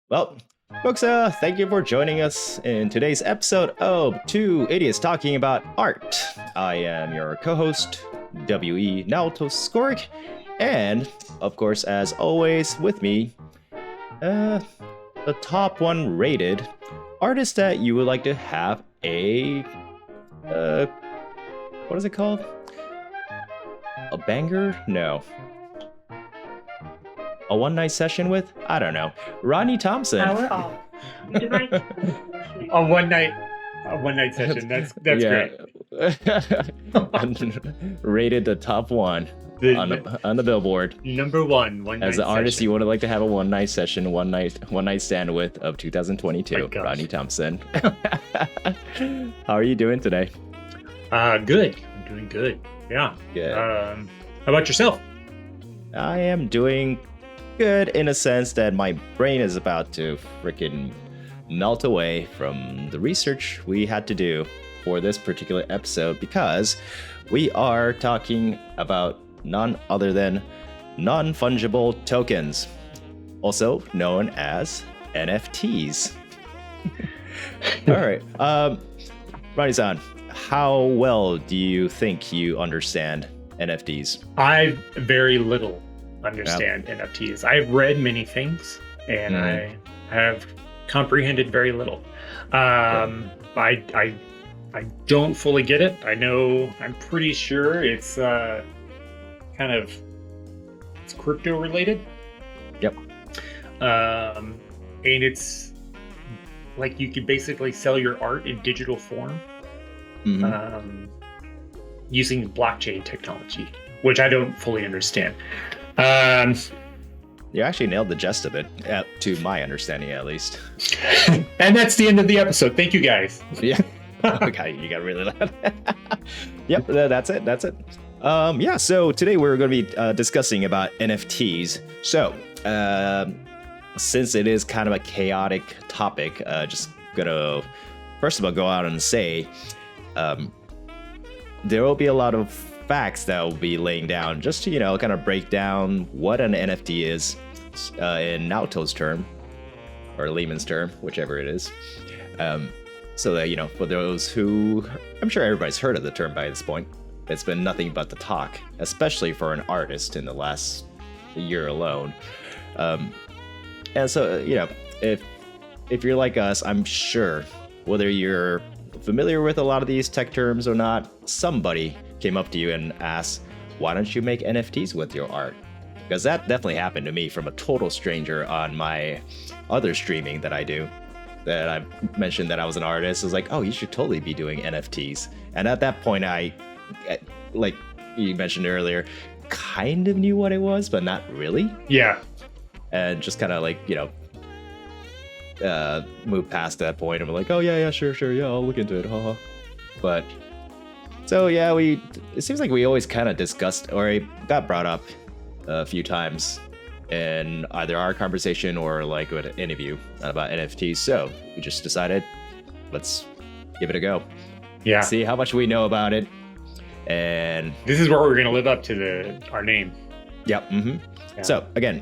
Well, folks, thank you for joining us in today's episode of Two Idiots Talking About Art. I am your co-host, W.E. Naoto, and, of course, as always, with me, the top one rated artist that you would like to have a, what is it called? A banger? No. A one-night session with? I don't know. Rodney Thompson. A one-night session. That's great. Rated the top one on the Billboard. Number one night as an artist session. you would like to have a one-night session, one night stand with of 2022. Rodney Thompson. How are you doing today? Good. I'm doing good. Yeah. Good. How about yourself? I am doing good in a sense that my brain is about to freaking melt away from the research we had to do for this particular episode, because we are talking about none other than non-fungible tokens, also known as NFTs. All right. Ronnie-san, how well do you think you understand NFTs? I very little understand NFTs. I've read many things, and I have comprehended very little. I don't fully get it. I'm pretty sure it's it's crypto related. Yep. And it's like you could basically sell your art in digital form. Using blockchain technology, which I don't fully understand. You actually nailed the gist of it, to my understanding at least. And that's the end of the episode. Thank you, guys. Yeah. Okay, you got really loud. Yep, that's it. Yeah, so today we're going to be discussing about NFTs. So, since it is kind of a chaotic topic, just gonna first of all go out and say, there will be a lot of facts that will be laying down just to, kind of break down what an NFT is in Naoto's term, or layman's term, whichever it is. So that, for those who, I'm sure everybody's heard of the term by this point, it's been nothing but the talk, especially for an artist in the last year alone. And so, if you're like us, I'm sure, whether you're familiar with a lot of these tech terms or not, somebody came up to you and asked, why don't you make NFTs with your art? Because that definitely happened to me from a total stranger on my other streaming that I do, that I mentioned that I was an artist. I was like, oh, you should totally be doing NFTs. And at that point, I, like you mentioned earlier, kind of knew what it was, but not really. Yeah. And just kind of move past that point. I'm like, oh yeah, sure, yeah, I'll look into it, haha. But so yeah, it seems like we always kind of discussed, or it got brought up a few times in either our conversation or like with an interview about NFTs. So we just decided, let's give it a go. Yeah. See how much we know about it. And this is where we're gonna live up to our name. Yep. Mm-hmm. Yeah. So again,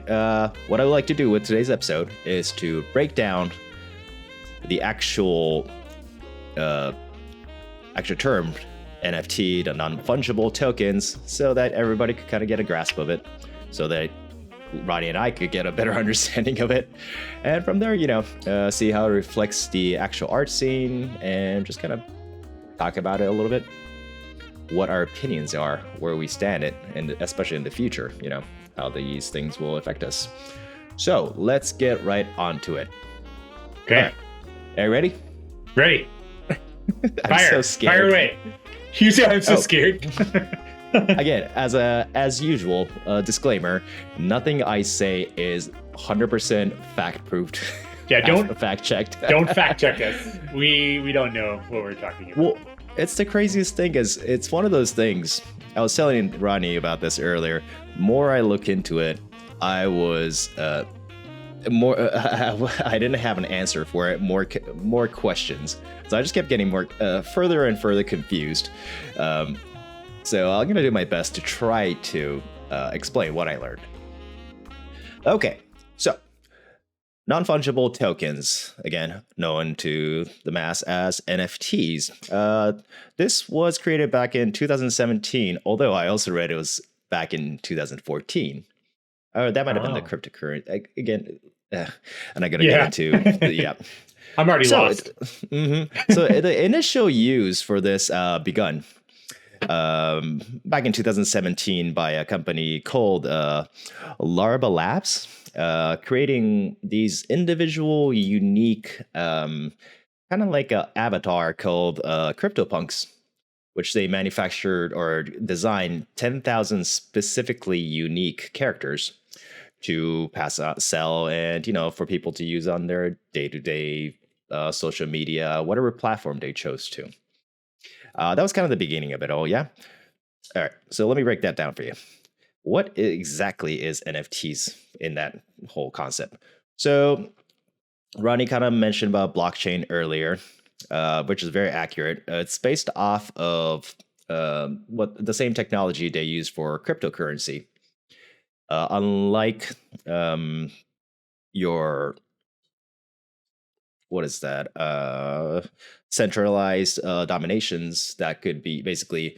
what I would like to do with today's episode is to break down the actual term NFT, the non-fungible tokens, so that everybody could kind of get a grasp of it, so that Rodney and I could get a better understanding of it, and from there, see how it reflects the actual art scene, and just kind of talk about it a little bit, what our opinions are, where we stand it, and especially in the future, how these things will affect us. So let's get right onto it. Okay. Right. Are you ready? Ready. I'm so scared. Fire away. You say I'm so scared. Again, as usual, disclaimer: nothing I say is 100% fact proved. Yeah, don't fact checked. Don't fact check us. We don't know what we're talking about. Well, it's the craziest thing, is it's one of those things. I was telling Rodney about this earlier. More I look into it, I was I didn't have an answer for it. More questions. So I just kept getting more further and further confused. So I'm gonna do my best to try to explain what I learned. Okay, so non-fungible tokens, again known to the mass as NFTs. This was created back in 2017, although I also read it was back in 2014. That might have been the cryptocurrency. Again, I'm not going to get into yeah. I'm already lost. So the initial use for this begun back in 2017 by a company called Larva Labs, creating these individual, unique, kind of like an avatar called CryptoPunks, which they manufactured or designed 10,000 specifically unique characters to pass out, sell, and for people to use on their day-to-day social media, whatever platform they chose to. That was kind of the beginning of it all, yeah? All right, so let me break that down for you. What exactly is NFTs in that whole concept? So Rodney kind of mentioned about blockchain earlier, which is very accurate. It's based off of what the same technology they use for cryptocurrency. Unlike your what is that? Centralized dominations that could be basically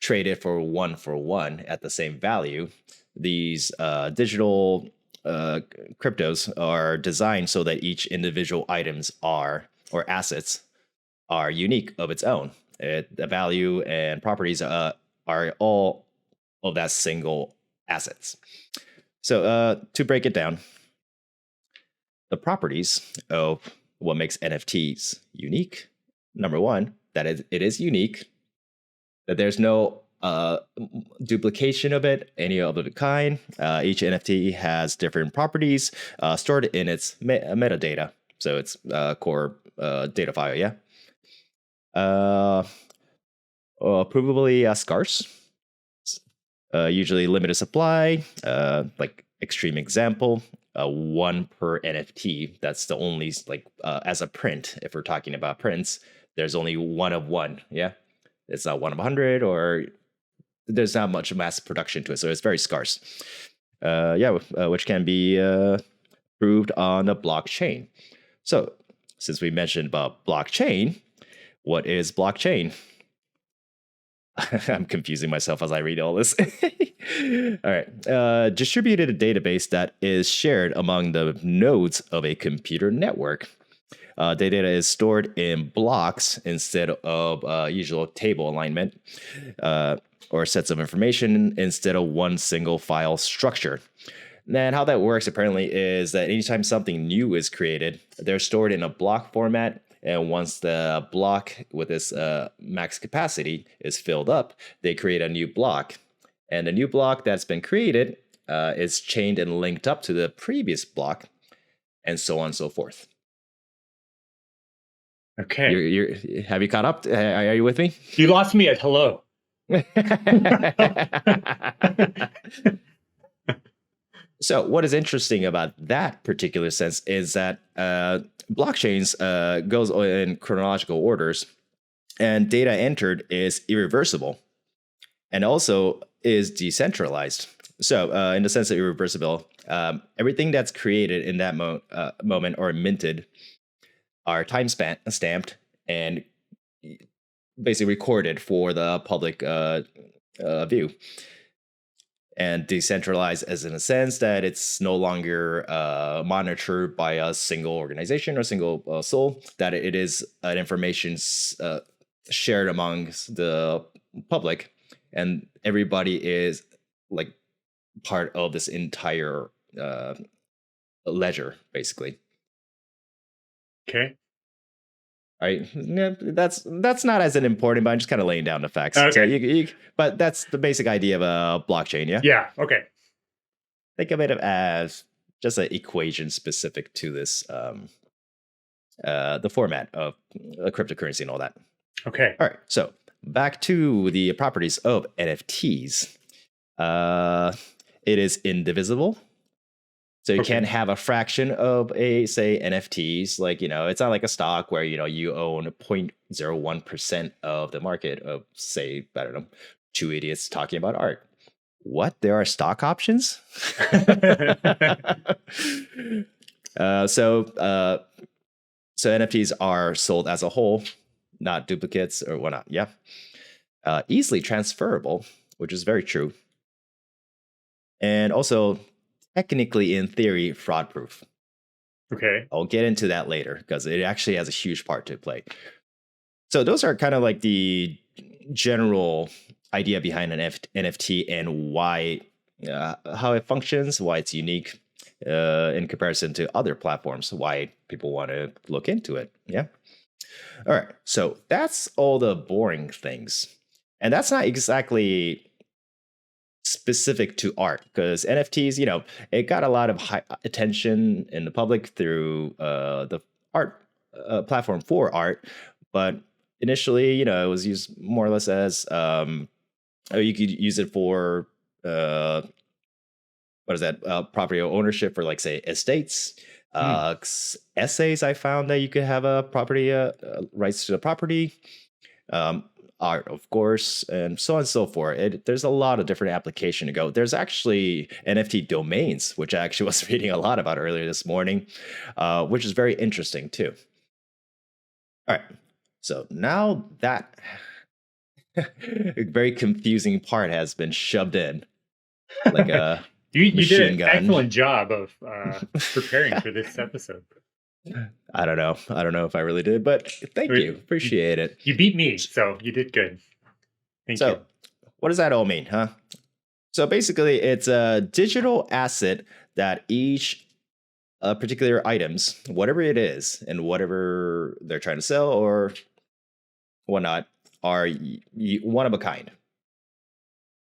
traded for one at the same value. These digital cryptos are designed so that each individual items or assets are unique of its own. The value and properties are all of that single assets. So to break it down, the properties of what makes NFTs unique. Number one, that it is unique, that there's no duplication of it, any other kind. Each NFT has different properties stored in its metadata. So it's core data file, yeah? Provably scarce. Usually limited supply, like extreme example, one per NFT. That's the only, as a print, if we're talking about prints, there's only one of one, yeah? It's not one of 100, or there's not much mass production to it, so it's very scarce. Which can be proved on a blockchain. So, since we mentioned about blockchain, what is blockchain? I'm confusing myself as I read all this. All right. Distributed database that is shared among the nodes of a computer network. Data is stored in blocks instead of usual table alignment, or sets of information instead of one single file structure. And how that works apparently is that anytime something new is created, they're stored in a block format. And once the block with its max capacity is filled up, they create a new block. And the new block that's been created is chained and linked up to the previous block, and so on and so forth. Okay. Have you caught up? Are you with me? You lost me at hello. So what is interesting about that particular sense is that blockchains goes in chronological orders, and data entered is irreversible and also is decentralized. So in the sense of irreversible, everything that's created in that moment or minted are stamped and basically recorded for the public view. And decentralized as in a sense that it's no longer monitored by a single organization or single soul, that it is an information shared amongst the public, and everybody is like part of this entire ledger, basically. Okay. All right, yeah, that's not as important, but I'm just kind of laying down the facts. Okay. So but that's the basic idea of a blockchain, yeah? Yeah, okay. Think of it as just an equation specific to this, the format of a cryptocurrency and all that. Okay. All right, so back to the properties of NFTs. It is indivisible. So you can't have a fraction of say NFTs, it's not like a stock where, you own 0.01% of the market of, say, I don't know, two idiots talking about art. what? There are stock options? So NFTs are sold as a whole, not duplicates or whatnot. Yeah. Easily transferable, which is very true. And also, technically, in theory, fraud proof. Okay. I'll get into that later because it actually has a huge part to play. So those are kind of like the general idea behind an NFT and why, how it functions, why it's unique in comparison to other platforms, why people want to look into it. Yeah. All right. So that's all the boring things. And that's not exactly specific to art because NFTs, it got a lot of high attention in the public through the art platform for art. But initially, it was used more or less as you could use it for what is that property ownership for, like, say, estates, essays. I found that you could have a property rights to the property, art, of course, and so on and so forth. There's a lot of different application to go. There's actually NFT domains, which I actually was reading a lot about earlier this morning, which is very interesting too. All right. So now that very confusing part has been shoved in like a you did an gun. Excellent job of preparing for this episode. I don't know if I really did, but thank you. Appreciate it. You beat me, so you did good. Thank you. What does that all mean, huh? So basically, it's a digital asset that each particular items, whatever it is, and whatever they're trying to sell or whatnot, are one of a kind.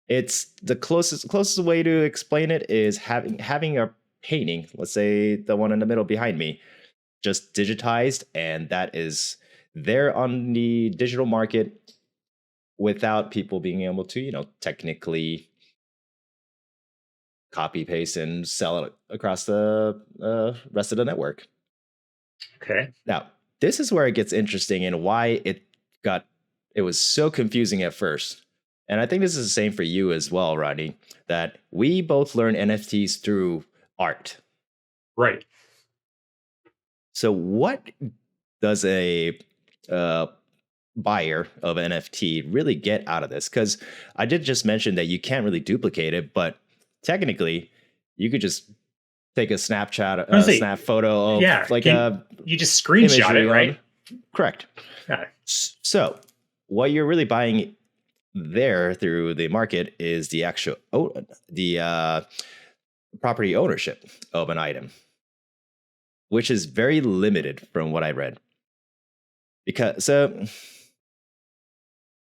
It's the closest way to explain it is having a painting, let's say the one in the middle behind me, just digitized, and that is there on the digital market without people being able to, technically copy, paste, and sell it across the rest of the network. Okay. Now, this is where it gets interesting and why it was so confusing at first. And I think this is the same for you as well, Rodney, that we both learn NFTs through art. Right. So what does a buyer of NFT really get out of this? Because I did just mention that you can't really duplicate it, but technically you could just take a snap photo of you just screenshot it, right? Correct. Yeah. So what you're really buying there through the market is the actual property ownership of an item, which is very limited from what I read. Because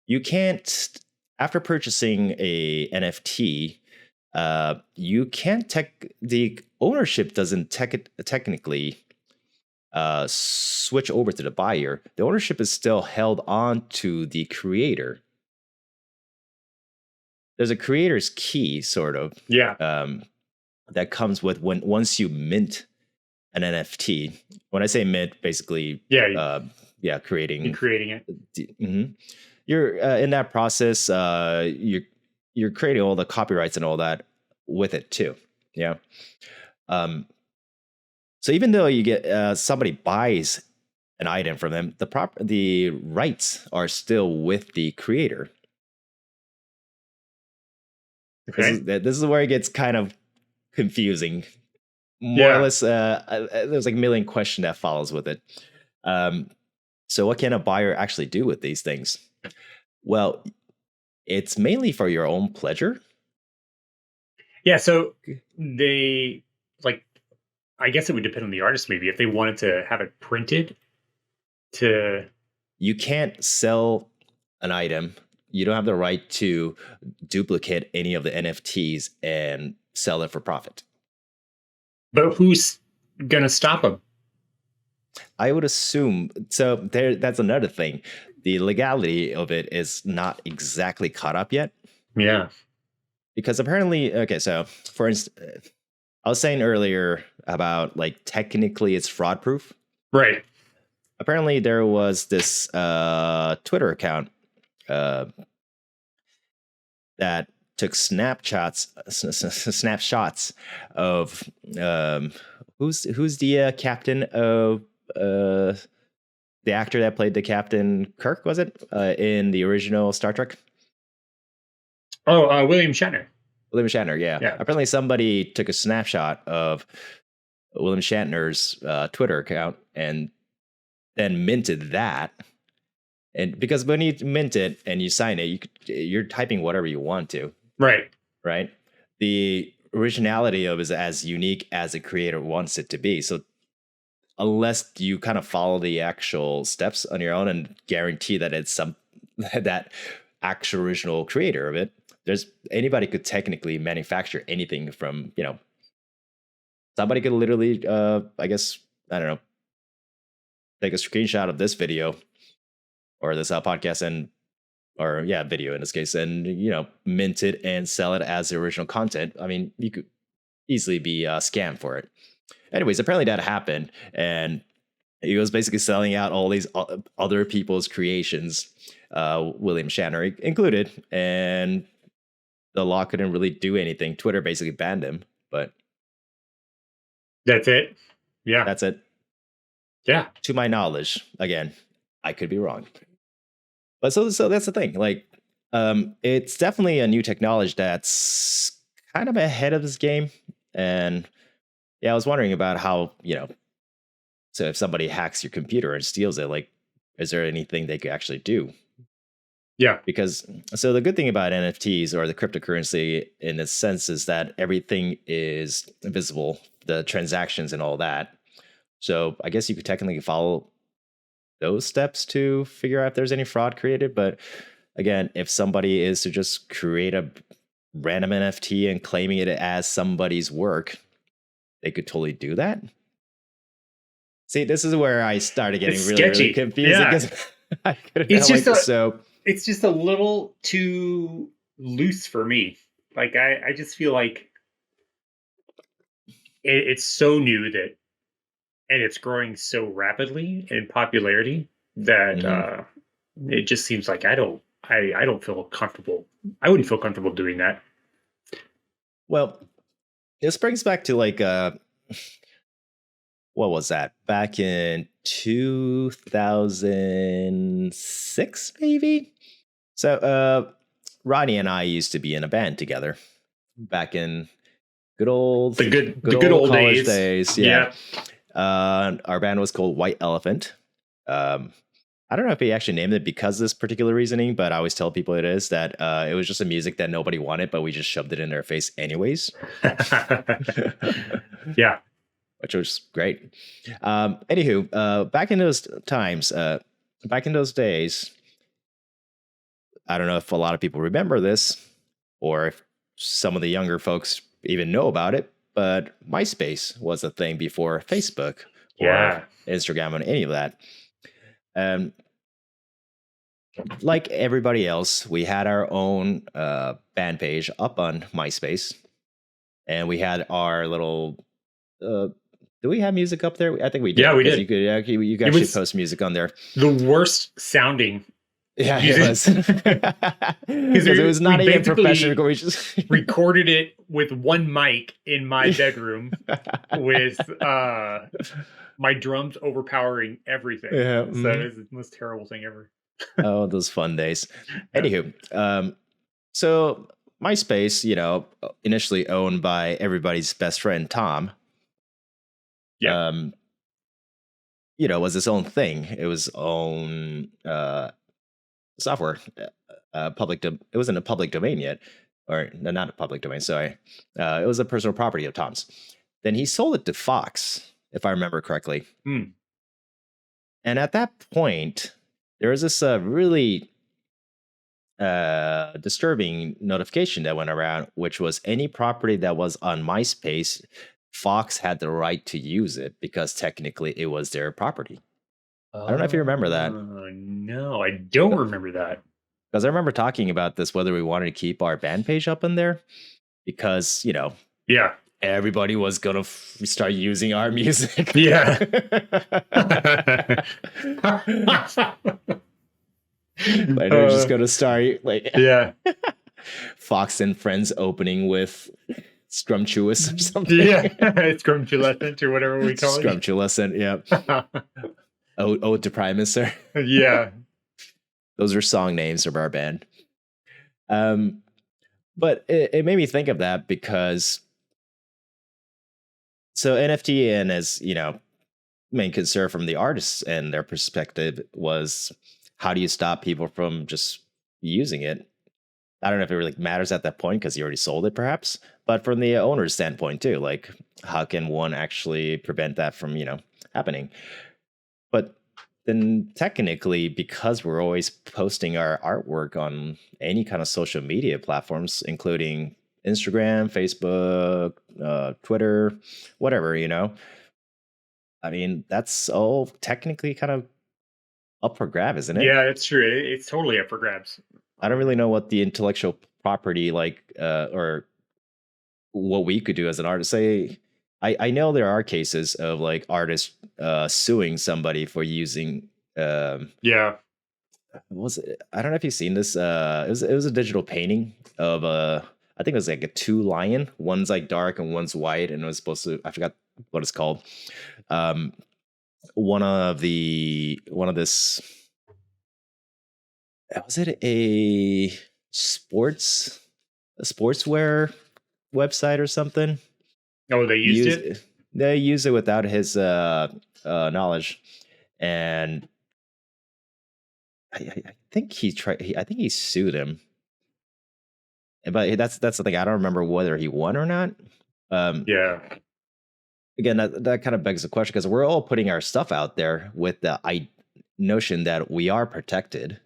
you can't, after purchasing a NFT, you can't the ownership doesn't technically switch over to the buyer. The ownership is still held on to the creator. There's a creator's key, sort of. Yeah. That comes with once you mint an NFT. When I say mint, basically, creating it. Mm-hmm. You're in that process. You're creating all the copyrights and all that with it too. Yeah. So even though you get somebody buys an item from them, the rights are still with the creator. Okay. This is where it gets kind of confusing. More or less, there's like a million question that follows with it. So what can a buyer actually do with these things? Well, it's mainly for your own pleasure. Yeah, so they, I guess it would depend on the artist, maybe, if they wanted to have it printed to... You can't sell an item. You don't have the right to duplicate any of the NFTs and sell it for profit. But who's going to stop them? I would assume. So that's another thing. The legality of it is not exactly caught up yet. Yeah. Because apparently, okay, so for instance, I was saying earlier about technically it's fraud proof. Right. Apparently there was this Twitter account that took snapshots of who's the captain of the actor that played the Captain Kirk, was it, in the original Star Trek? Oh, William Shatner. William Shatner, yeah. Yeah. Apparently somebody took a snapshot of William Shatner's Twitter account and then minted that. And because when you mint it and you sign it, you're typing whatever you want to. Right. Right. The originality of it is as unique as the creator wants it to be. So unless you kind of follow the actual steps on your own and guarantee that it's that actual original creator of it, anybody could technically manufacture anything from, somebody could literally, I guess, I don't know, take a screenshot of this video or this podcast video in this case, and, mint it and sell it as the original content. I mean, you could easily be scammed for it. Anyways, apparently that happened, and he was basically selling out all these other people's creations, William Shatner included, and the law couldn't really do anything. Twitter basically banned him, but that's it. Yeah, that's it. Yeah, to my knowledge. Again, I could be wrong, but so that's the thing. Like, it's definitely a new technology that's kind of ahead of this game, and yeah, I was wondering about how, so if somebody hacks your computer and steals it, like, is there anything they could actually do? Yeah. Because, so the good thing about NFTs or the cryptocurrency in a sense is that everything is visible, the transactions and all that. So I guess you could technically follow those steps to figure out if there's any fraud created. But again, if somebody is to just create a random NFT and claiming it as somebody's work, they could totally do that. See, this is where I started getting really confused. Yeah. I it's just a little too loose for me. Like, I just feel like it's so new and it's growing so rapidly in popularity that it just seems like I don't feel comfortable. I wouldn't feel comfortable doing that. Well, this brings back to like what was that? Back in 2006, maybe? So Rodney and I used to be in a band together back in good old college days. Yeah. Our band was called White Elephant. I don't know if he actually named it because of this particular reasoning, but I always tell people it is that it was just a music that nobody wanted, but we just shoved it in their face anyways. Yeah. Which was great. Anywho, back in those times, back in those days, I don't know if a lot of people remember this or if some of the younger folks even know about it, but MySpace was a thing before Facebook or Instagram or any of that. Like everybody else, we had our own band page up on MySpace, and we had our little. Do we have music up there? I think we did. Yeah, we did. You could actually post music on there. The worst sounding. Yeah, it was. Because it was not even professional. We just recorded it with one mic in my bedroom with my drums overpowering everything. Yeah. So it was the most terrible thing ever. Oh, those fun days. Anywho, so MySpace, initially owned by everybody's best friend, Tom. Yeah. Was its own thing. It was own software. It wasn't a public domain yet, or no, not a public domain. Sorry, it was a personal property of Tom's. Then he sold it to Fox, if I remember correctly. And at that point, there was this really disturbing notification that went around, which was any property that was on MySpace, Fox had the right to use it because technically it was their property. I don't know if you remember that. No, I don't remember that. Because I remember talking about this, whether we wanted to keep our band page up in there because, everybody was going to start using our music. Yeah. Like, they're just going to start, like, Fox and Friends opening with Scrumptious or something. Yeah, Scrumptulescent or whatever we call it. Scrumptulescent, yeah. Ode to Primus, sir. Yeah. Those are song names of our band. But it made me think of that because so NFT and as main concern from the artists and their perspective was how do you stop people from just using it? I don't know if it really matters at that point because you already sold it, perhaps. But from the owner's standpoint too, like how can one actually prevent that from happening? But then technically, because we're always posting our artwork on any kind of social media platforms, including Instagram, Facebook, Twitter, whatever, I mean, that's all technically kind of up for grab, isn't it? Yeah, that's true. It's totally up for grabs. I don't really know what the intellectual property or what we could do as an artist. Say, I know there are cases of like artists suing somebody for using. Yeah. Was it? I don't know if you've seen this. It was a digital painting of I think it was like a two lion. One's like dark and one's white, and it was supposed to. I forgot what it's called. One of this. Was it a sportswear website or something? Oh, they used it? They used it without his knowledge. And I think I think he sued him. But that's the thing. I don't remember whether he won or not. Yeah. Again, that kind of begs the question because we're all putting our stuff out there with the notion that we are protected.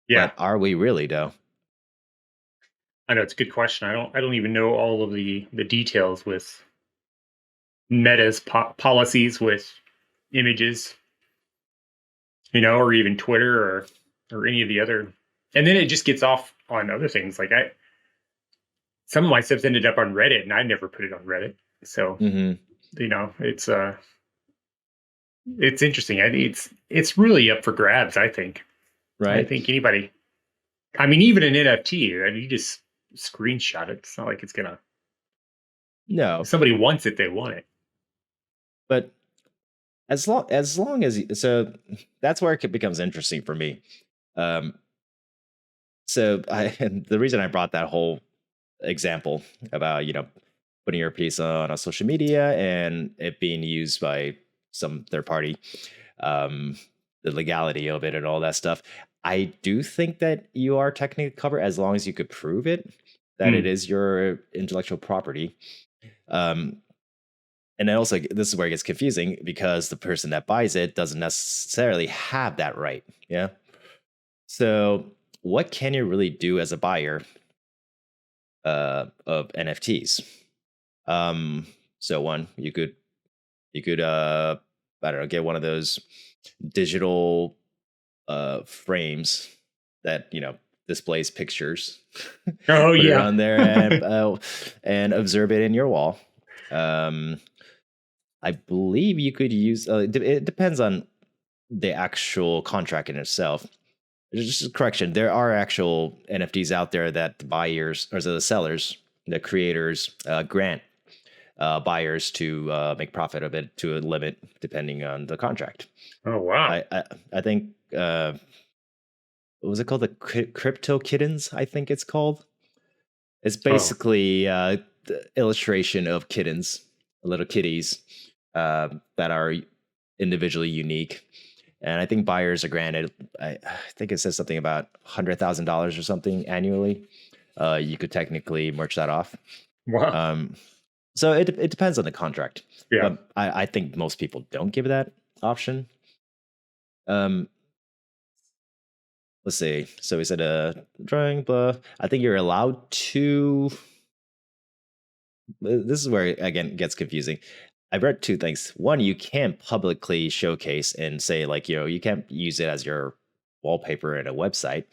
Yeah. But are we really, though? I know it's a good question. I don't even know all of the details with Meta's policies with images, or even Twitter or any of the other. And then it just gets off on other things. Like some of my stuff's ended up on Reddit, and I never put it on Reddit. So it's interesting. I think it's really up for grabs. I think. Right. I think anybody. I mean, even an NFT, you just screenshot it. It's not like it's gonna. No. If somebody wants it, they want it. But as long as so that's where it becomes interesting for me. So the reason I brought that whole example about putting your piece on a social media and it being used by some third party, the legality of it and all that stuff. I do think that you are technically covered as long as you could prove it that it is your intellectual property. And then also, this is where it gets confusing because the person that buys it doesn't necessarily have that right. Yeah. So what can you really do as a buyer of NFTs? So one, you could I don't know, get one of those digital frames that displays pictures. Oh Put yeah, it on there and observe it in your wall. I believe you could use. It depends on the actual contract in itself. Just a correction: there are actual NFTs out there that the buyers or the sellers, the creators, grant buyers to make profit of it to a limit depending on the contract. Oh wow! I think what was it called? The Crypto Kittens, I think it's called. It's basically the illustration of kittens, little kitties that are individually unique. And I think buyers are granted, I think it says something about $100,000 or something annually. You could technically merge that off. Wow. So it depends on the contract. Yeah. But I think most people don't give that option. Let's see. So we said drawing, blah. I think you're allowed to. This is where again it gets confusing. I've read two things. One, you can't publicly showcase and say like you can't use it as your wallpaper in a website.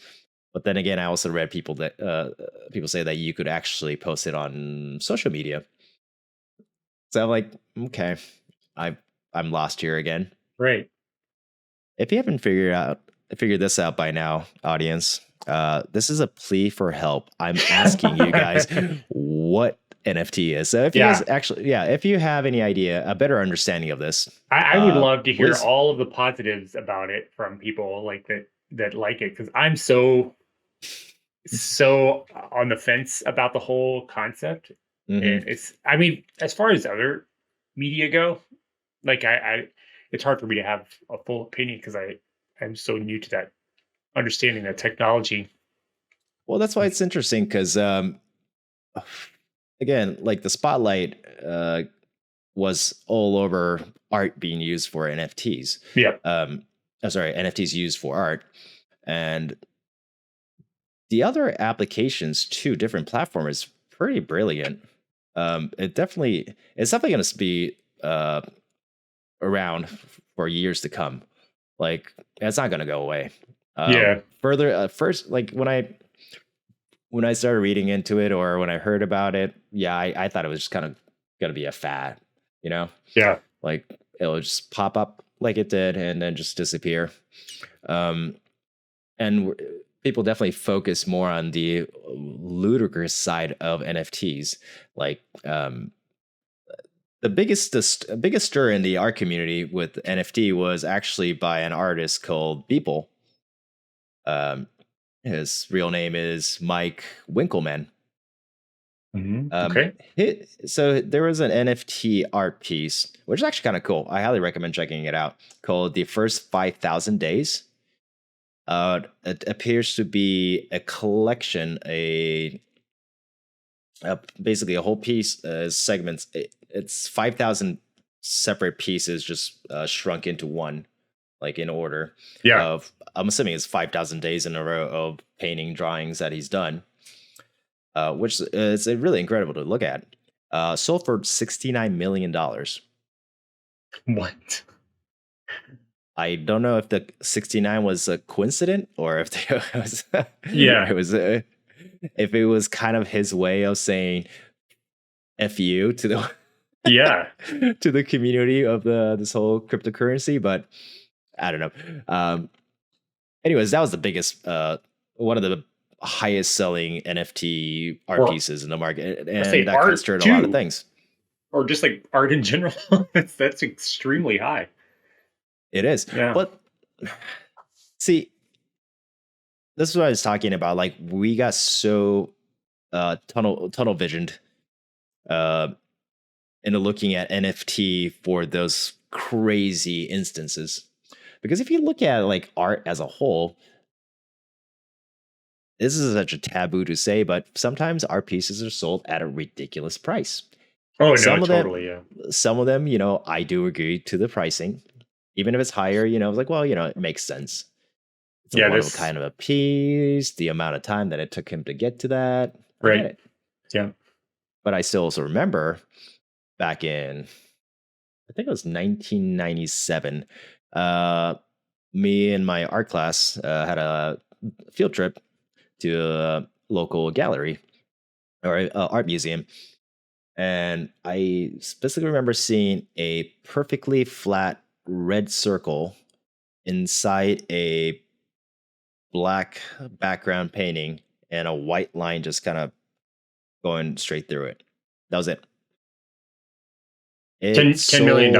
But then again, I also read people say that you could actually post it on social media. So I'm like, okay, I'm lost here again. Right. If you haven't figured out figured this out by now, audience. This is a plea for help. I'm asking you guys what NFT is. So if you guys if you have any idea, a better understanding of this, I would love to hear please. all of the positives about it from people like that like it, because I'm so on the fence about the whole concept. And I mean, as far as other media go, like it's hard for me to have a full opinion because I'm so new to that understanding that technology. Well, that's why it's interesting because again, like the spotlight was all over art being used for NFTs. Yeah. NFTs used for art, and the other applications to different platforms is pretty brilliant. It's definitely going to be around for years to come. Like it's not going to go away. First, like when I started reading into it or when I heard about it, I thought it was just kind of going to be a fad, you know? Yeah. Like it'll just pop up like it did and then just disappear. And people definitely focus more on the ludicrous side of NFTs. Like the biggest stir in the art community with NFT was actually by an artist called Beeple. His real name is Mike Winkelmann. Okay. So there was an NFT art piece, which is actually kind of cool. I highly recommend checking it out, called The First 5,000 Days. It appears to be a collection, basically a whole piece, segments. It's 5,000 separate pieces just shrunk into one, like in order. Yeah. I'm assuming it's 5,000 days in a row of painting drawings that he's done, which is really incredible to look at. Sold for $69 million. What? I don't know if the 69 was a coincidence or if it was if it was kind of his way of saying "F you" to the to the community of this whole cryptocurrency, but I don't know. Anyways, that was the biggest, one of the highest selling NFT art pieces in the market, and that kind of stirred a lot of things. Or just like art in general, that's extremely high. It is, but see, this is what I was talking about. Like we got so tunnel visioned into looking at NFT for those crazy instances. Because if you look at like art as a whole, this is such a taboo to say, but sometimes art pieces are sold at a ridiculous price. Oh, no, totally, Some of them, I do agree to the pricing. Even if it's higher, it's like, well, it makes sense. It's a one kind of a piece, the amount of time that it took him to get to that. Right. Yeah. But I still also remember back in, I think it was 1997, me and my art class had a field trip to a local gallery or art museum. And I specifically remember seeing a perfectly flat red circle inside a black background painting and a white line just kind of going straight through it. That was it. $10 million.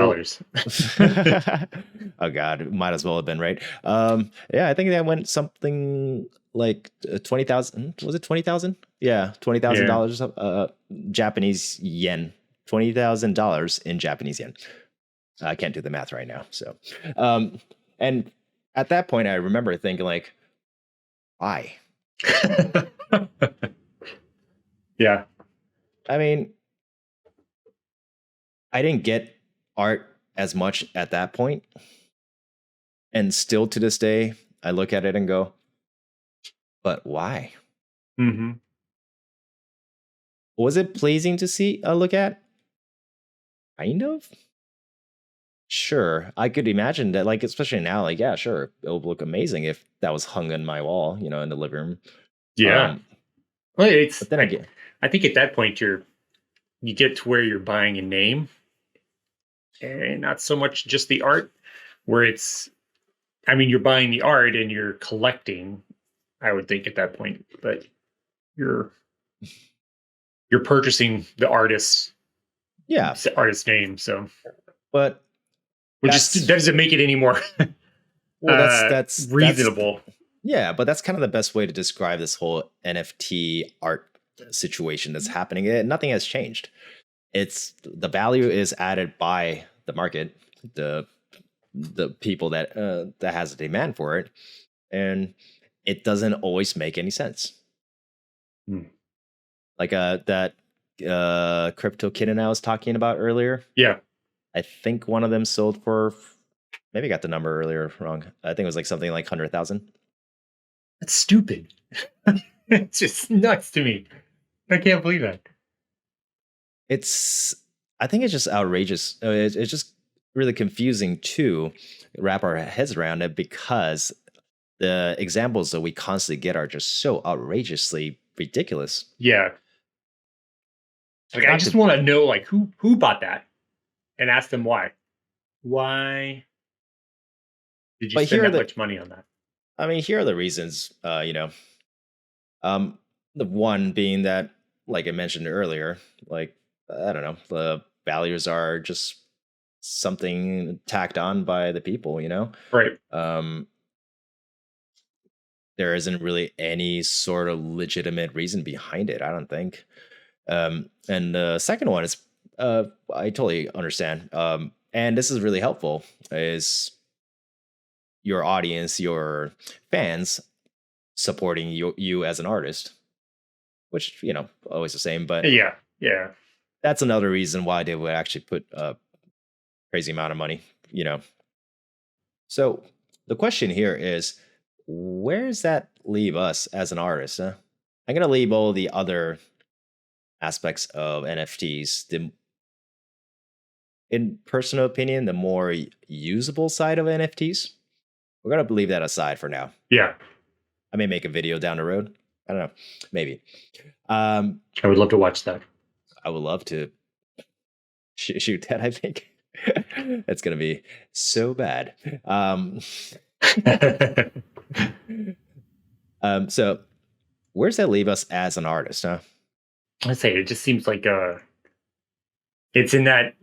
Oh God, might as well have been, right? I think that went something like 20,000. Was it 20,000? Yeah, $20,000 Japanese yen. $20,000 in Japanese yen. I can't do the math right now. So, and at that point, I remember thinking like, why? Yeah. I mean, I didn't get art as much at that point. And still to this day, I look at it and go, but why? Mm-hmm. Was it pleasing to see a look at? Kind of. Sure. I could imagine that, like, especially now, like, yeah, sure. It would look amazing if that was hung on my wall, in the living room. Yeah. Well, but then again, I think at that point you get to where you're buying a name and not so much just the art, where it's I mean, you're buying the art and you're collecting, I would think at that point, but you're purchasing the artist's Yeah, name. So, but that doesn't make it any more well, that's reasonable. Yeah, but that's kind of the best way to describe this whole NFT art situation that's happening. Nothing has changed. It's the value is added by the market, the people that has a demand for it, and it doesn't always make any sense. Like that crypto kitten I was talking about earlier. Yeah, I think one of them sold for, maybe I got the number earlier wrong. I think it was like something like 100,000. That's stupid. It's just nuts to me. I can't believe that. I think it's just outrageous. It's just really confusing to wrap our heads around it, because the examples that we constantly get are just so outrageously ridiculous. Yeah. Like, I just want to know, like, who bought that, and ask them why. Why did you spend that much money on that? I mean, here are the reasons. The one being that, like I mentioned earlier, like, I don't know, the values are just something tacked on by the people, Right. There isn't really any sort of legitimate reason behind it, I don't think. And the second one is, I totally understand. And this is really helpful, is your audience, your fans supporting you as an artist, which, always the same, but yeah. That's another reason why they would actually put a crazy amount of money, So the question here is, where does that leave us as an artist? I'm going to leave all the other aspects of NFTs, in personal opinion, the more usable side of NFTs. We're going to leave that aside for now. Yeah. I may make a video down the road. I don't know. Maybe. I would love to watch that. I would love to shoot that, I think. It's going to be so bad. So where does that leave us as an artist, huh? I say it just seems like it's in that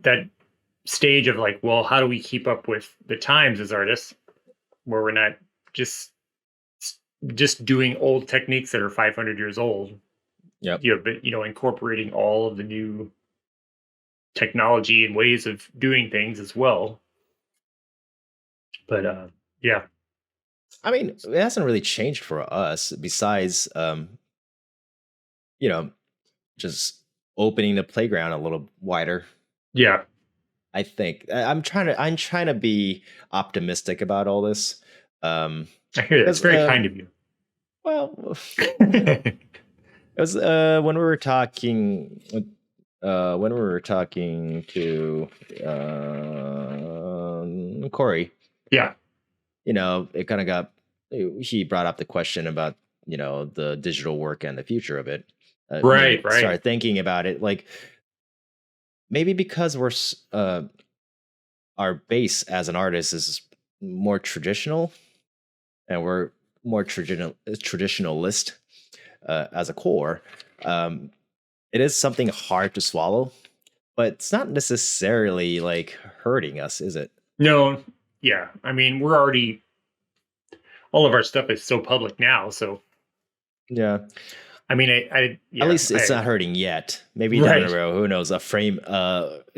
stage of like, well, how do we keep up with the times as artists, where we're not just doing old techniques that are 500 years old. Yep. But incorporating all of the new technology and ways of doing things as well. But yeah. I mean, it hasn't really changed for us, besides just opening the playground a little wider. Yeah. I think I'm trying to be optimistic about all this. I hear that. It's very kind of you. Well, it was when we were talking to Corey. Yeah. It kind of got, he brought up the question about, the digital work and the future of it. Right. Started thinking about it, like, maybe because we're our base as an artist is more traditional, and we're more traditionalist as a core. It is something hard to swallow, but it's not necessarily like hurting us, is it? No. Yeah. I mean, we're already, all of our stuff is so public now. So yeah. I mean, at least it's not hurting yet. Maybe down the road, who knows? A frame,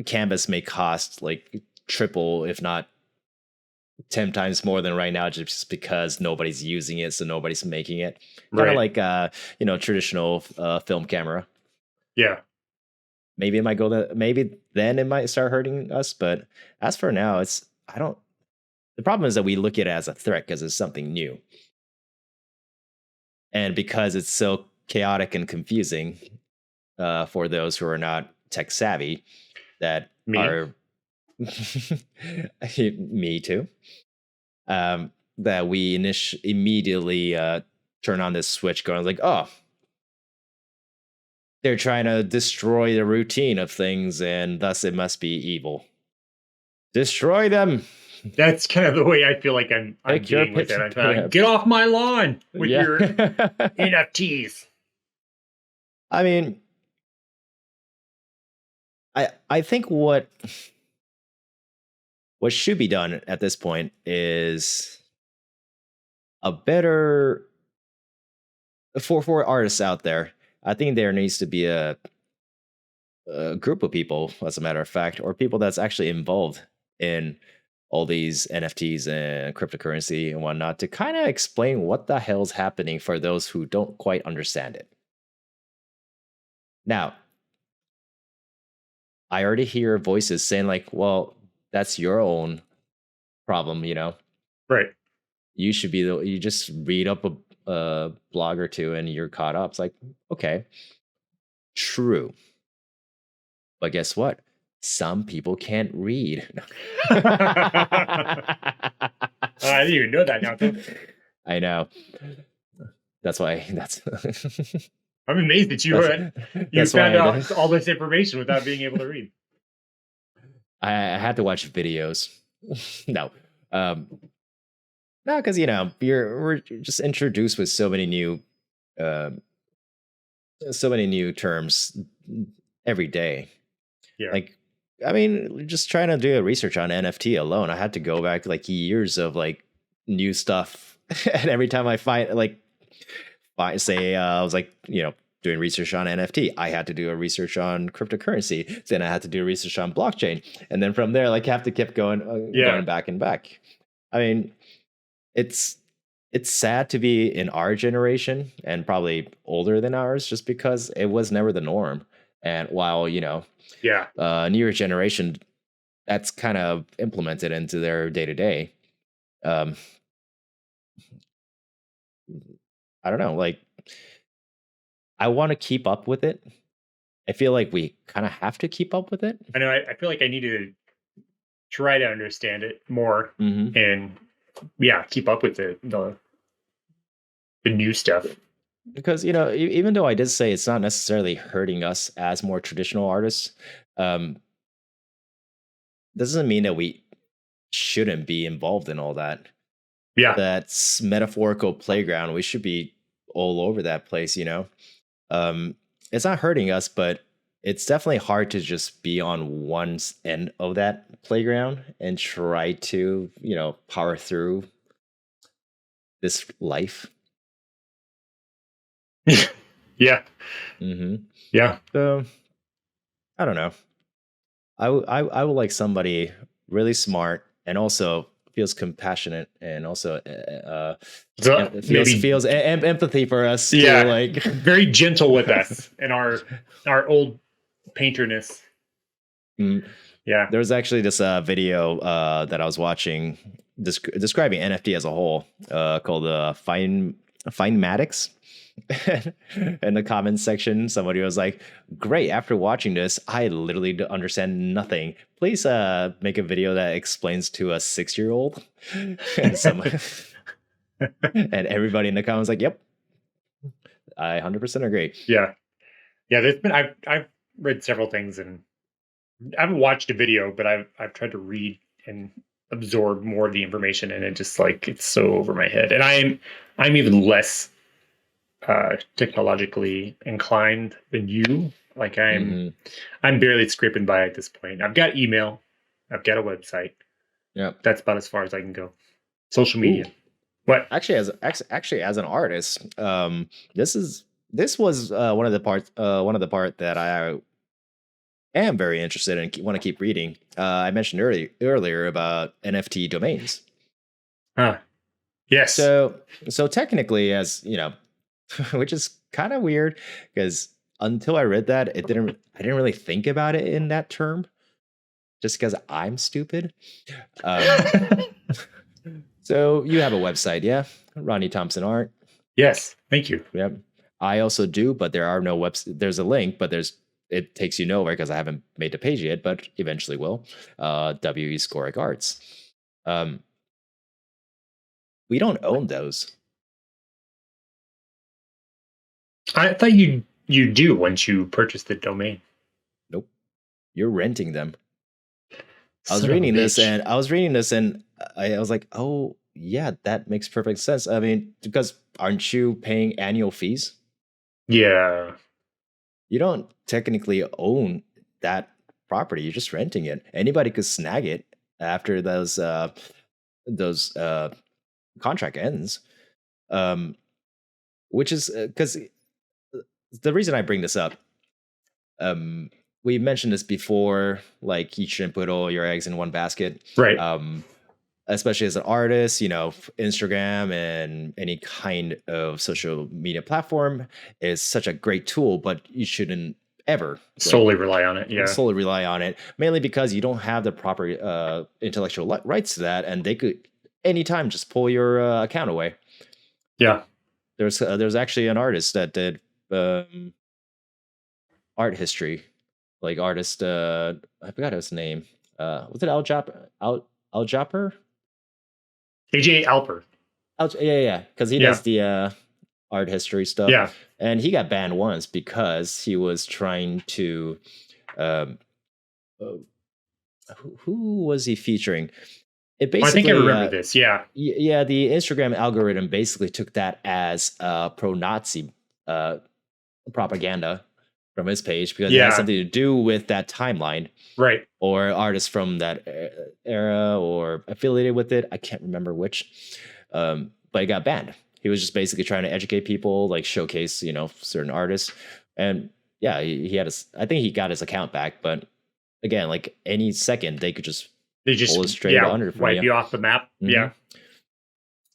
canvas may cost like triple, if not 10 times more than right now, just because nobody's using it, so nobody's making it. Kind of like traditional film camera. Yeah. Maybe it might go that. Maybe then it might start hurting us. But as for now, the problem is that we look at it as a threat because it's something new, and because it's so chaotic and confusing for those who are not tech savvy, that are me too. That we immediately turn on this switch, going like, oh, they're trying to destroy the routine of things, and thus it must be evil. Destroy them. That's kind of the way I feel like I'm dealing with it. I'm like, get off my lawn with your NFTs. I mean, I think what should be done at this point is a better for artists out there. I think there needs to be a group of people, as a matter of fact, or people that's actually involved in all these NFTs and cryptocurrency and whatnot to kind of explain what the hell's happening for those who don't quite understand it. Now, I already hear voices saying like, well, that's your own problem, you know? Right. You should be you just read up a blog or two and you're caught up. It's like, okay, true. But guess what? Some people can't read. I didn't even know that now. I know. That's why I'm amazed that you found out all this information without being able to read. I had to watch videos. No. No, because we're just introduced with so many new terms every day. Yeah. Like, I mean, just trying to do a research on NFT alone, I had to go back like years of like new stuff, and every time I find I was like, doing research on NFT, I had to do a research on cryptocurrency. Then I had to do research on blockchain, and then from there, like, have to keep going, going back and back. I mean, it's sad to be in our generation and probably older than ours, just because it was never the norm. And while newer generation, that's kind of implemented into their day to day. I don't know, like, I want to keep up with it. I feel like we kind of have to keep up with it. I know. I feel like I need to try to understand it more and keep up with the new stuff. Because, even though I did say it's not necessarily hurting us as more traditional artists, doesn't mean that we shouldn't be involved in all that. Yeah. That's metaphorical playground. We should be all over that place, It's not hurting us, but it's definitely hard to just be on one end of that playground and try to, power through this life. Yeah. Yeah. So, I don't know. I would like somebody really smart and also feels compassionate and also feels empathy for us. Yeah, too, like very gentle with us and our old painterness. Yeah, there was actually this video that I was watching describing NFT as a whole called Finematics. In the comments section, somebody was like, great, after watching this, I literally understand nothing. Please make a video that explains to a 6-year-old. And and everybody in the comments like, yep, I 100% agree. Yeah. There's been I've read several things, and I haven't watched a video, but I've tried to read and absorb more of the information, and it just like, it's so over my head. And I'm even less technologically inclined than you. Like, I'm barely scraping by at this point. I've got email, I've got a website. Yeah, that's about as far as I can go. Social media. Ooh. What? Actually, as an artist, this was one of the part that I am very interested in, want to keep reading. I mentioned earlier about NFT domains. Yes. So technically, as which is kind of weird, because until I read that, I didn't really think about it in that term, just because I'm stupid. So you have a website, yeah? Rodney Thompson Art. Yes, thank you. Yep. I also do, but there are no websites. There's a link, but it takes you nowhere because I haven't made the page yet, but eventually will. WE Scoric Arts. We don't own those. I thought you do once you purchase the domain. Nope. You're renting them. I was reading this and I was like, oh yeah, that makes perfect sense. I mean, because aren't you paying annual fees? Yeah. You don't technically own that property. You're just renting it. Anybody could snag it after those contract ends. Which is because the reason I bring this up, um, we mentioned this before, like you shouldn't put all your eggs in one basket. Right. Especially as an artist, Instagram and any kind of social media platform is such a great tool, but you shouldn't ever Solely rely on it. Yeah. solely rely on it, mainly because you don't have the proper intellectual rights to that, and they could anytime just pull your account away. Yeah. There's actually an artist that did art history, like artist. I forgot his name. Was it Al Japper? AJ Alper. Yeah, because he does the art history stuff. Yeah. And he got banned once because he was trying to. Who was he featuring? It basically, I think I remember this. Yeah. Yeah, the Instagram algorithm basically took that as pro-Nazi propaganda from his page because it has something to do with that timeline. Right. Or artists from that era or affiliated with it. I can't remember which. But he got banned. He was just basically trying to educate people, like showcase, certain artists. And yeah, he had I think he got his account back, but again, like any second they could just pull it straight under wipe you off the map. Mm-hmm. Yeah.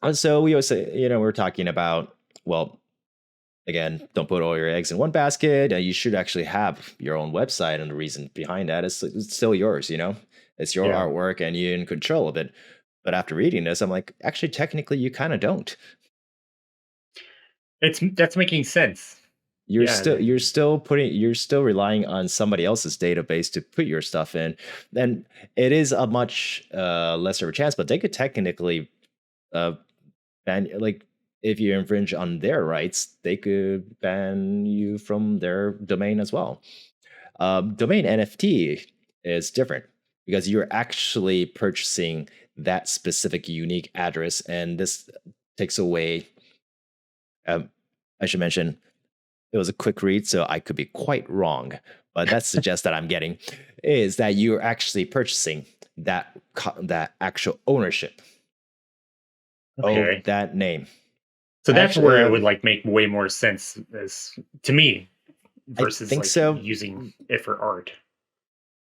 And so we always say, we're talking about, well, again, don't put all your eggs in one basket. You should actually have your own website, and the reason behind that is it's still yours, It's your artwork and you're in control of it. But after reading this, I'm like, actually, technically, you kind of don't. That's making sense. You're still relying on somebody else's database to put your stuff in. And it is a much lesser chance, but they could technically ban, like, if you infringe on their rights, they could ban you from their domain as well. Domain NFT is different because you're actually purchasing that specific unique address, and this takes away. I should mention it was a quick read, so I could be quite wrong, but that suggests that I'm getting is that you're actually purchasing that actual ownership of that name. So that's where it would make way more sense to me versus using it for art.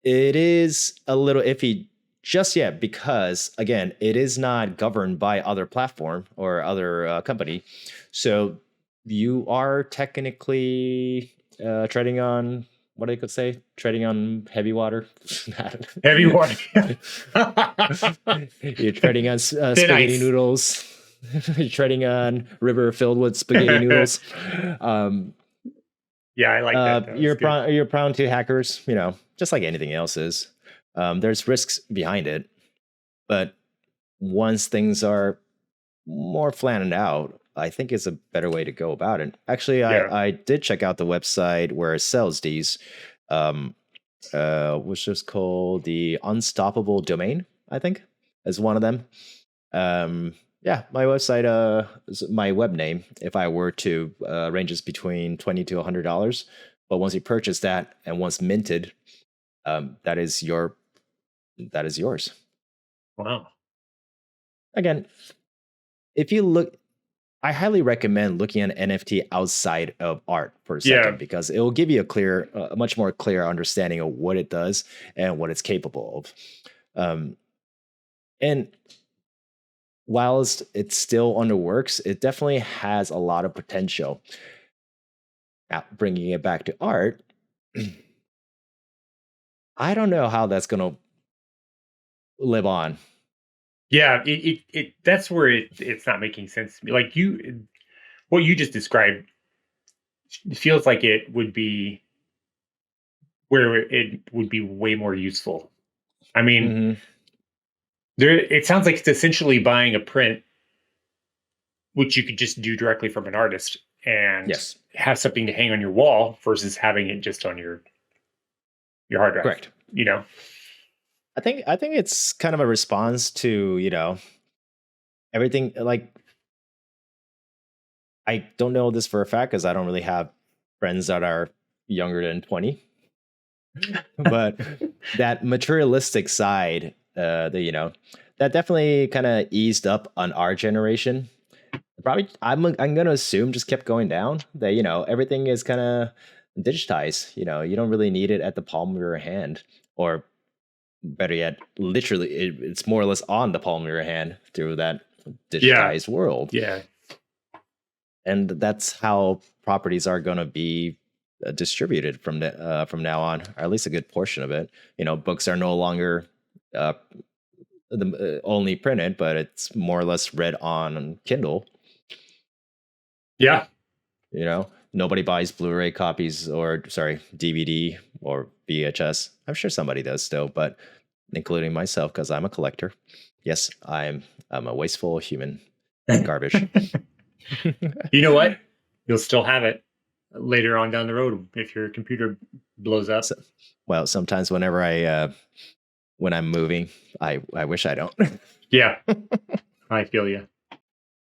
It is a little iffy just yet because, again, it is not governed by other platform or other company. So you are technically treading on, what I could say, treading on heavy water. Heavy water. You're treading on spaghetti noodles. You're treading on river filled with spaghetti noodles. Yeah, I like that. You're prone to hackers, just like anything else is. There's risks behind it, but once things are more flattened out, I think it's a better way to go about it. Actually, I did check out the website where it sells these, which is called the Unstoppable Domain, I think, is one of them. Yeah, my website, my web name, if I were to, ranges between $20 to $100. But once you purchase that and once minted, that is yours. Wow. Again, if you look, I highly recommend looking at NFT outside of art for a second because it will give you a much more clear understanding of what it does and what it's capable of. And whilst it's still under works, it definitely has a lot of potential. Now, bringing it back to art, I don't know how that's going to live on. Yeah, that's where it's not making sense to me. What you just described feels like it would be where it would be way more useful. I mean, it sounds like it's essentially buying a print, which you could just do directly from an artist and have something to hang on your wall versus having it just on your hard drive. Correct. I think it's kind of a response to, everything. Like, I don't know this for a fact because I don't really have friends that are younger than 20. But that materialistic side, that definitely kind of eased up on our generation. Probably, I'm gonna assume just kept going down. That everything is kind of digitized. You don't really need it at the palm of your hand, or better yet, literally, it's more or less on the palm of your hand through that digitized world. Yeah. And that's how properties are going to be distributed from now on, or at least a good portion of it. Books are no longer only printed, but it's more or less read on Kindle. Yeah. Nobody buys Blu-ray copies DVD or VHS. I'm sure somebody does still, but including myself, because I'm a collector. Yes, I'm a wasteful human garbage. You know what? You'll still have it later on down the road if your computer blows up. Well, sometimes whenever when I'm moving, I wish I don't. Yeah, I feel you.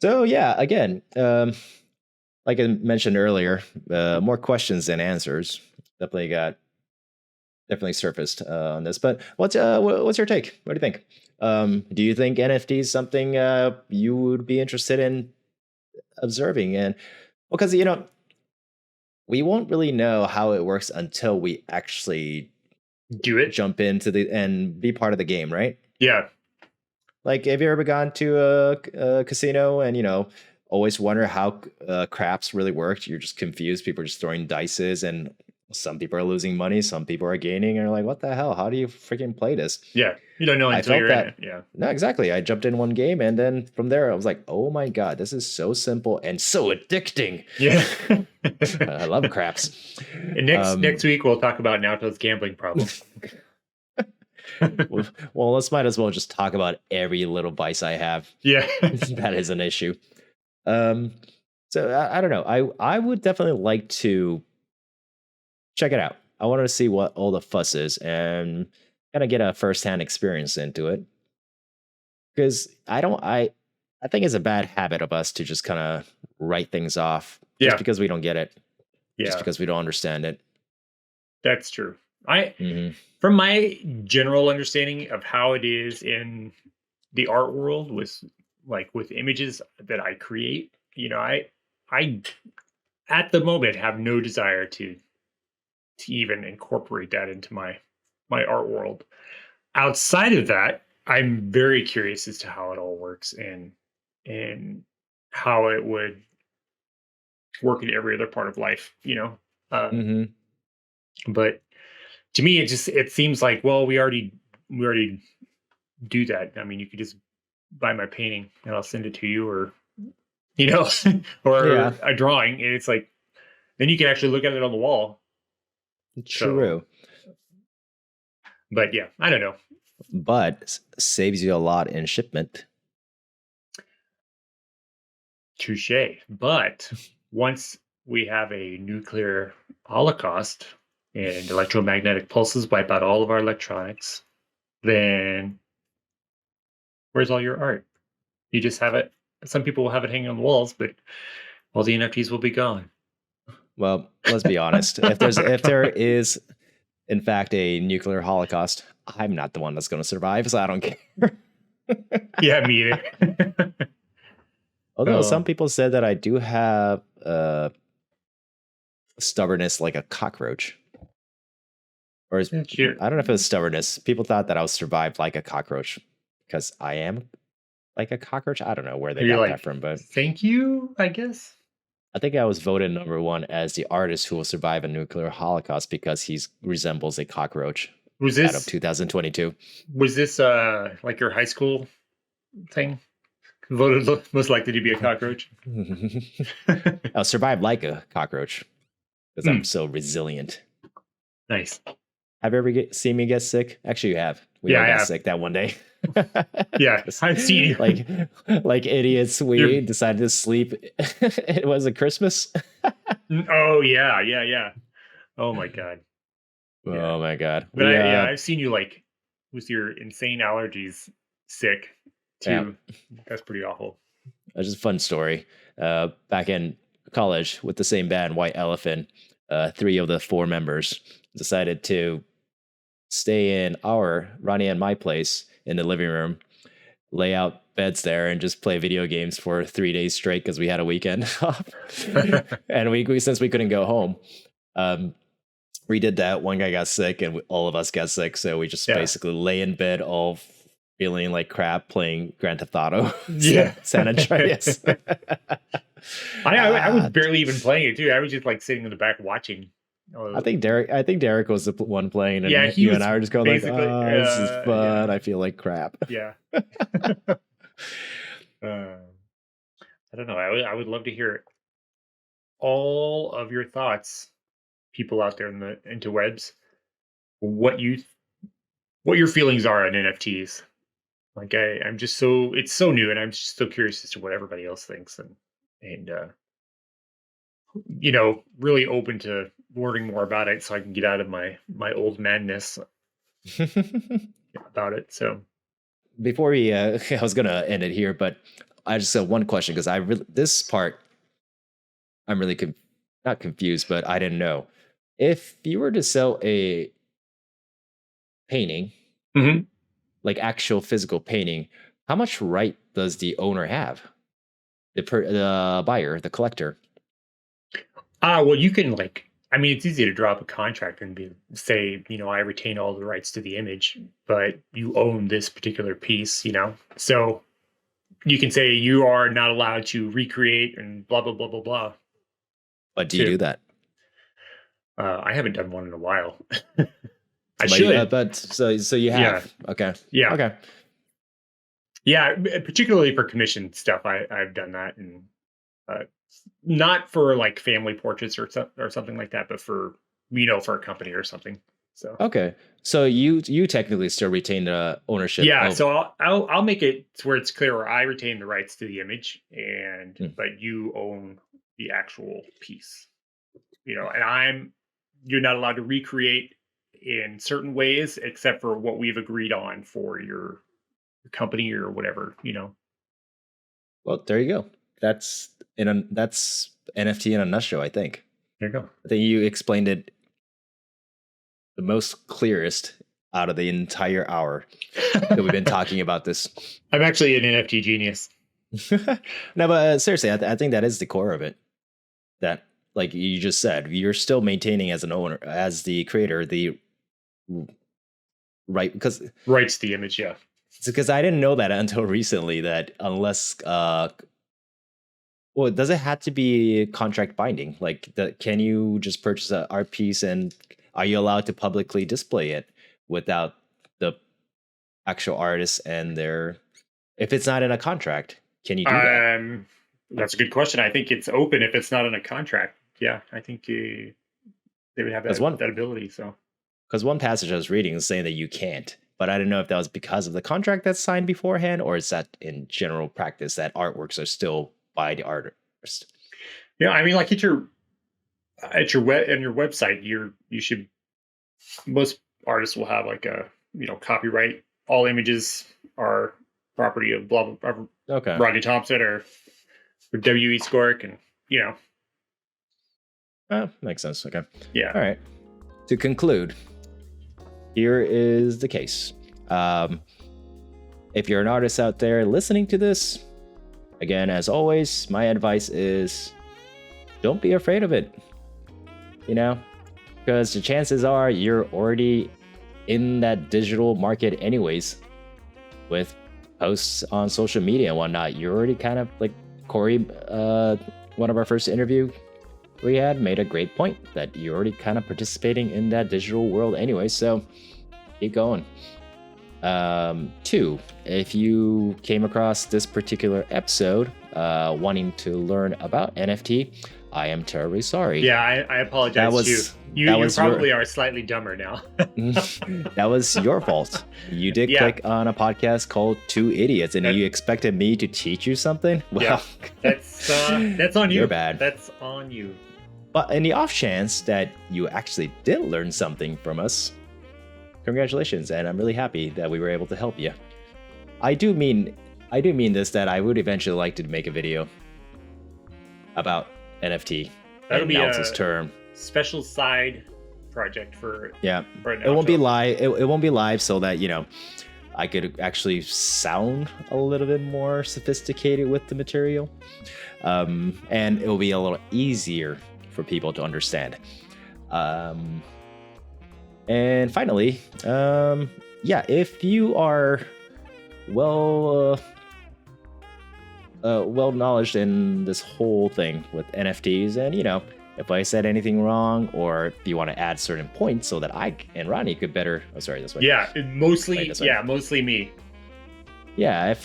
So yeah, again, like I mentioned earlier, more questions than answers. Definitely surfaced on this. But what's your take? What do you think? Do you think NFT is something you would be interested in observing? And because we won't really know how it works until we actually do it, jump into and be part of the game, right? Yeah. Like, have you ever gone to a casino and always wonder how craps really worked? You're just confused. People are just throwing dices, and some people are losing money, some people are gaining, and you're like, what the hell? How do you freaking play this? Yeah, you don't know until you're in it. Yeah. No, exactly. I jumped in one game, and then from there, I was like, oh my God, this is so simple and so addicting. Yeah. I love craps. And next week, we'll talk about Naoto's gambling problem. Well, let's might as well just talk about every little vice I have. Yeah. That is an issue. So I don't know. I would definitely like to check it out. I wanted to see what all the fuss is and kind of get a firsthand experience into it. Because I think it's a bad habit of us to just kind of write things off just because we don't get it. Yeah. Just because we don't understand it. That's true. From my general understanding of how it is in the art world with images that I create, I at the moment have no desire to even incorporate that into my art world. Outside of that, I'm very curious as to how it all works and how it would work in every other part of life, But to me, it seems like, well, we already do that. I mean, you could just buy my painting and I'll send it to you, or or a drawing. And it's like, then you can actually look at it on the wall. True. But yeah, I don't know. But saves you a lot in shipment. Touche. But once we have a nuclear holocaust and electromagnetic pulses wipe out all of our electronics, then where's all your art? You just have it. Some people will have it hanging on the walls, but all the NFTs will be gone. Well, let's be honest. If there is, in fact, a nuclear holocaust, I'm not the one that's going to survive, so I don't care. Yeah, me either. Although some people said that I do have stubbornness like a cockroach. Or I don't know if it was stubbornness. People thought that I would survive like a cockroach because I am like a cockroach. I don't know where they got that from, but thank you, I guess. I think I was voted number one as the artist who will survive a nuclear holocaust because he resembles a cockroach. Was this out of 2022? Was this like your high school thing? Voted most likely to be a cockroach. I'll survive like a cockroach because I'm so resilient. Nice. Have you ever seen me get sick? Actually, you have. We all got sick that one day. Yeah, I've seen you. Like idiots. We decided to sleep. It was a Christmas. Oh yeah. Oh my God. Yeah. Oh my God. But I've seen you like with your insane allergies sick too. Yeah. That's pretty awful. That's just a fun story. Back in college with the same band, White Elephant, 3 of the 4 members decided to stay in Ronnie and my place in the living room, lay out beds there, and just play video games for 3 days straight because we had a weekend off. And we since we couldn't go home, we did that. One guy got sick and all of us got sick, so we just basically lay in bed all feeling like crap playing Grand Theft Auto. San Andreas. I was barely even playing it too. I was just like sitting in the back watching. I think Derek was the one playing, and you and I were just going like, this is fun. I feel like crap. Yeah. I don't know. I would love to hear all of your thoughts, people out there in the interwebs, what your feelings are on NFTs. Like I'm just it's so new, and I'm just so curious as to what everybody else thinks, and really open to learning more about it, so I can get out of my old madness about it. So before we, I was gonna end it here, but I just have one question because this part I'm really not confused, but I didn't know if you were to sell a painting. Mm-hmm. Like actual physical painting, how much right does the owner have? The buyer, the collector? Well, you can it's easy to draw up a contract and say, I retain all the rights to the image, but you own this particular piece, So you can say you are not allowed to recreate and blah, blah, blah, blah, blah. But do you do that? I haven't done one in a while. I should, but so you have. Yeah. Okay. Yeah. Okay. Yeah, particularly for commission stuff, I've done that, and not for like family portraits or something like that, but for for a company or something. So okay, so you technically still retain the ownership. Yeah, so I'll make it to where it's clear where I retain the rights to the image, but you own the actual piece. And you're not allowed to recreate in certain ways, except for what we've agreed on for your company or whatever, Well, there you go. That's NFT in a nutshell, I think. There you go. I think you explained it the most clearest out of the entire hour that we've been talking about this. I'm actually an NFT genius. No, but seriously, I think that is the core of it. That, like you just said, you're still maintaining as an owner, as the creator, the right, because rights to the image. Yeah, because I didn't know that until recently, that unless does it have to be contract binding? Like, can you just purchase an art piece, and are you allowed to publicly display it without the actual artist and if it's not in a contract? Can you do that? That's a good question. I think it's open if it's not in a contract. Yeah, I think they would have that ability. So. Because one passage I was reading is saying that you can't, but I don't know if that was because of the contract that's signed beforehand, or is that in general practice that artworks are still by the artist. Yeah, I mean, like at your website, you should. Most artists will have like a copyright. All images are property of blah blah. Okay. Rodney Thompson or W.E. Skork, and makes sense. Okay. Yeah. All right. To conclude, here is the case. If you're an artist out there listening to this, again, as always, my advice is don't be afraid of it. Because the chances are you're already in that digital market anyways with posts on social media and whatnot. You're already kind of like Corey, one of our first interview we had, made a great point that you're already kind of participating in that digital world anyway, so keep going. 2, if you came across this particular episode wanting to learn about NFT, I am terribly sorry. Yeah, I apologize too. You probably are slightly dumber now. That was your fault. You did click on a podcast called Two Idiots, and you expected me to teach you something? Well, that's on you. You're bad. That's on you. But in the off chance that you actually did learn something from us, congratulations, and I'm really happy that we were able to help you. I do mean this, that I would eventually like to make a video about NFT. That'll be a term. Special side project for it won't be live. It won't be live, so that I could actually sound a little bit more sophisticated with the material, and it will be a little easier for people to understand. And finally, if you are well knowledge in this whole thing with NFTs, and if I said anything wrong, or if you want to add certain points so that I and Rodney could better... Oh, sorry, this way. Yeah, mostly me. Yeah,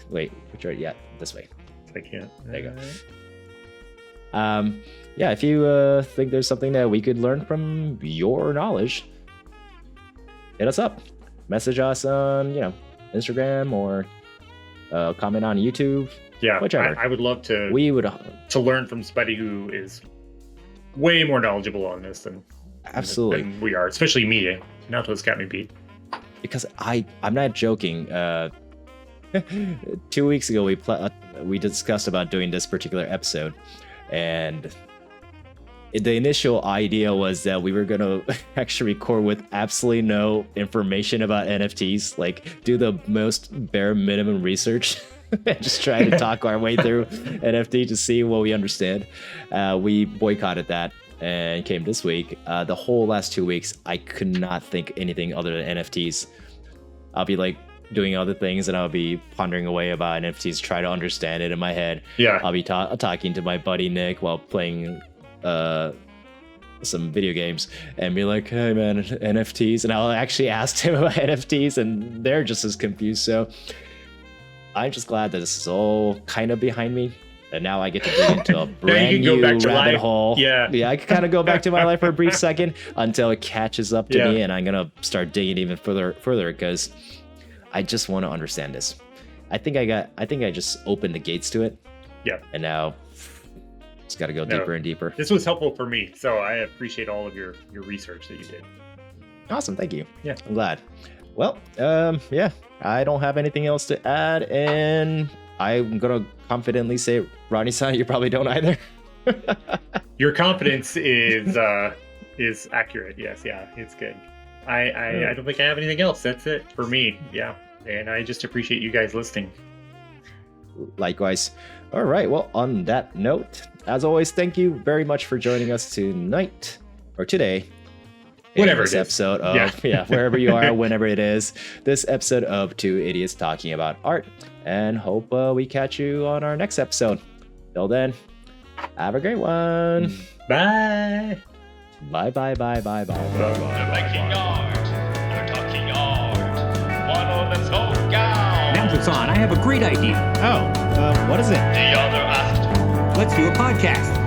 wait, which way? Yeah, this way. I can't. There you go. If you think there's something that we could learn from your knowledge, hit us up. Message us on, Instagram, or comment on YouTube. Yeah, whichever. I would love to. We would to learn from somebody who is way more knowledgeable on this than we are, especially me. Naoto's got me beat. Because I'm not joking. 2 weeks ago we discussed about doing this particular episode, and the initial idea was that we were gonna actually record with absolutely no information about NFTs, like do the most bare minimum research. Just try to talk our way through NFT to see what we understand. We boycotted that and came this week. The whole last 2 weeks, I could not think anything other than NFTs. I'll be like doing other things, and I'll be pondering away about NFTs, try to understand it in my head. Yeah, I'll be talking to my buddy Nick while playing some video games, and be like, "Hey man, NFTs," and I'll actually ask him about NFTs, and they're just as confused. So I'm just glad that this is all kind of behind me, and now I get to dig into a brand new rabbit hole. Yeah, I can kind of go back to my life for a brief second until it catches up to me, and I'm gonna start digging even further because I just want to understand this. I think I just opened the gates to it. Yeah, and now it's got to go deeper and deeper. This was helpful for me, so I appreciate all of your research that you did. Awesome, thank you. Yeah, I'm glad. Well, I don't have anything else to add, and I'm gonna confidently say, Rodney-san, you probably don't either. Your confidence is accurate. Yes, yeah, it's good. I don't think I have anything else. That's it for me. Yeah, and I just appreciate you guys listening. Likewise. All right. Well, on that note, as always, thank you very much for joining us tonight or today. Whatever this episode of wherever you are, whenever it is, this episode of Two Idiots Talking About Art, and hope we catch you on our next episode. Till then, have a great one. Bye. Bye. We're making art. We're talking art. One of us go down. Now, I have a great idea. Oh, what is it? The other asked. Let's do a podcast.